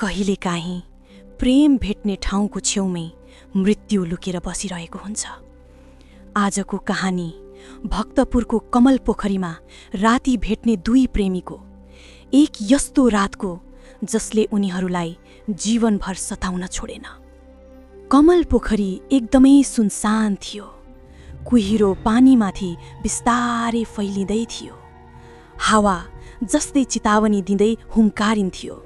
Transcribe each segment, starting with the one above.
कहिलेकाहीँ प्रेम भेट्ने ठाउँको छेउमै मृत्यु लुकेर बसिरहेको हुन्छ। आजको कहानी भक्तपुरको कमल पोखरीमा राति भेट्ने दुई प्रेमीको, एक यस्तो रातको जसले उनीहरूलाई जीवनभर सताउन छोडेन। कमल पोखरी एकदमै सुनसान थियो। कुहिरो पानीमाथि बिस्तारै फैलिँदै थियो। हावा जस्तै चेतावनी दिँदै हुङ्कारिन्थ्यो।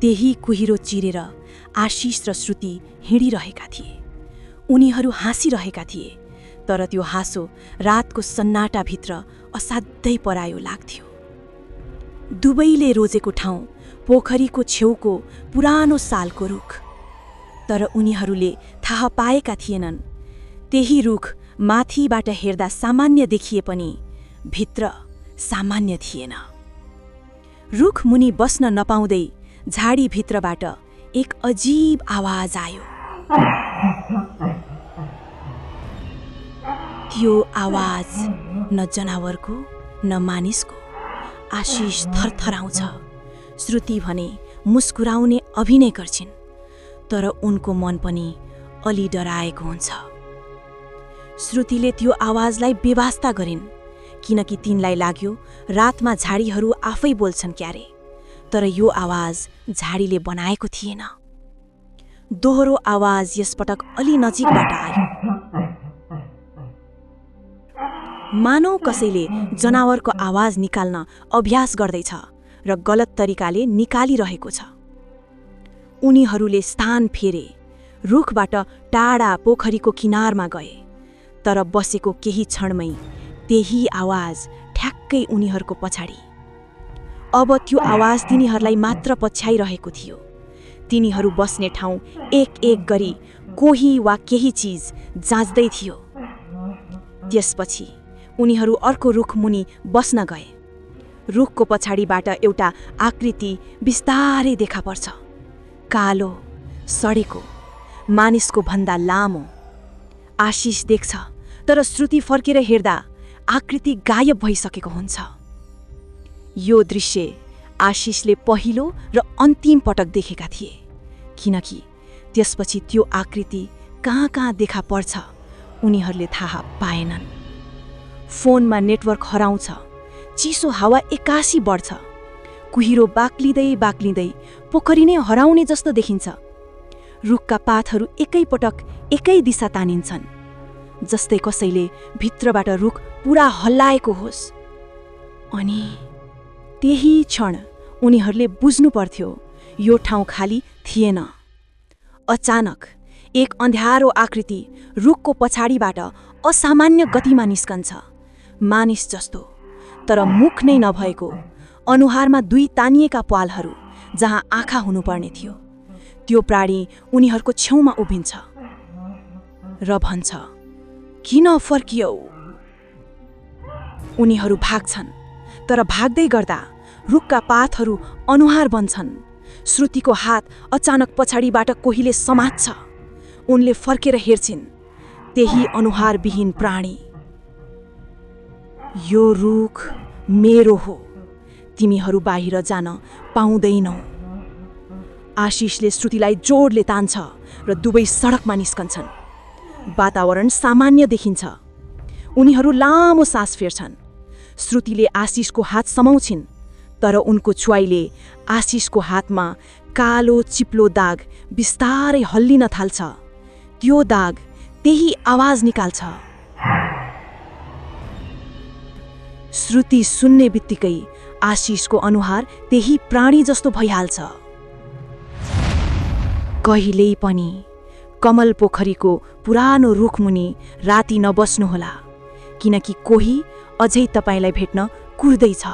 त्यही कुहिरो चिरेर आशिष र श्रुति हिँडिरहेका थिए। उनीहरू हाँसिरहेका थिए, तर त्यो हाँसो रातको सन्नाटाभित्र असाध्यै परायो लाग्थ्यो। दुवैले रोजेको ठाउँ पोखरीको छेउको पुरानो सालको रुख, तर उनीहरूले थाहा पाएका थिएनन् त्यही रुख माथिबाट हेर्दा सामान्य देखिए पनि भित्र सामान्य थिएन। रुख मुनि बस्न नपाउँदै झाडीभित्रबाट एक अजीब आवाज आयो। त्यो आवाज न जनावरको न मानिसको। आशिष थरथराउँछ। श्रुति भने मुस्कुराउने अभिनय गर्छिन्, तर उनको मन पनि अलि डराएको हुन्छ। श्रुतिले त्यो आवाजलाई बेवास्ता गरिन्, किनकि तिनलाई लाग्यो रातमा झाडीहरू आफै बोल्छन् क्यारे, तर यो आवाज झाडीले बनाएको थिएन। दोहोरो आवाज यसपटक अलि नजिकबाट आयो। मानौ कसैले जनावरको आवाज निकाल्न अभ्यास गर्दैछ र गलत तरिकाले निकालिरहेको छ। उनीहरूले स्थान फेरे, रुखबाट टाढा पोखरीको किनारमा गए, तर बसेको केही क्षणमै त्यही आवाज ठ्याक्कै उनीहरूको पछाडि। अब त्यो आवाज तिनीहरूलाई मात्र पछ्याइरहेको थियो। तिनीहरू बस्ने ठाउँ एक एक गरी कोही वा केही चिज जाँच्दै थियो। त्यसपछि उनीहरू अर्को रुख मुनि बस्न गए। रुखको पछाडिबाट एउटा आकृति बिस्तारै देखा पर्छ। कालो, सडेको, मानिसको भन्दा लामो। आशिष देख्छ, तर श्रुति फर्केर हेर्दा आकृति गायब भइसकेको हुन्छ। यो दृश्य आशिषले पहिलो र अन्तिम पटक देखेका थिए, किनकि त्यसपछि त्यो आकृति कहाँ कहाँ देखा पर्छ उनीहरूले थाहा पाएनन्। फोनमा नेटवर्क हराउँछ। चिसो हावा एक्कासी बढ्छ। कुहिरो बाक्लिँदै बाक्लिँदै पोखरी नै हराउने जस्तो देखिन्छ। रुखका पातहरू एकैपटक एकै दिशा तानिन्छन्, जस्तै कसैले भित्रबाट रुख पुरा हल्लाएको होस्। अनि त्यही क्षण उनीहरूले बुझ्नु पर्थ्यो यो ठाउँ खाली थिएन। अचानक एक अन्ध्यारो आकृति रुखको पछाडिबाट असामान्य गतिमा निस्कन्छ। मानिस जस्तो, तर मुख नै नभएको। अनुहारमा दुई तानिएका प्वालहरू जहाँ आँखा हुनुपर्ने थियो। त्यो प्राणी उनीहरूको छेउमा उभिन्छ र भन्छ, किन फर्कियौ? उनीहरू भाग्छन्, तर भाग्दै गर्दा रुखका पातहरू अनुहार बन्छन्। श्रुतिको हात अचानक पछाडिबाट कोहीले समात्छ। उनले फर्केर हेर्छिन्, त्यही अनुहारविहीन प्राणी। यो रुख मेरो हो। तिमीहरू बाहिर जान पाउँदैनौ। आशिषले श्रुतिलाई जोडले तान्छ र दुवै सडकमा निस्कन्छन्। वातावरण सामान्य देखिन्छ। उनीहरू लामो सास फेर्छन्। श्रुतिले आशिषको हात समाउँछिन्, तर उनको छुवाईले आशिषको हातमा कालो चिप्लो दाग बिस्तारै हल्लिन थाल्छ। त्यो दाग त्यही आवाज निकाल्छ। श्रुति सुन्ने बित्तिकै आशिषको अनुहार त्यही प्राणी जस्तो भइहाल्छ। कहिल्यै पनि कमल पोखरीको पुरानो रुखमुनि राति नबस्नुहोला, किनकि कोही अझै तपाईलाई भेट्न कुर्दैछ।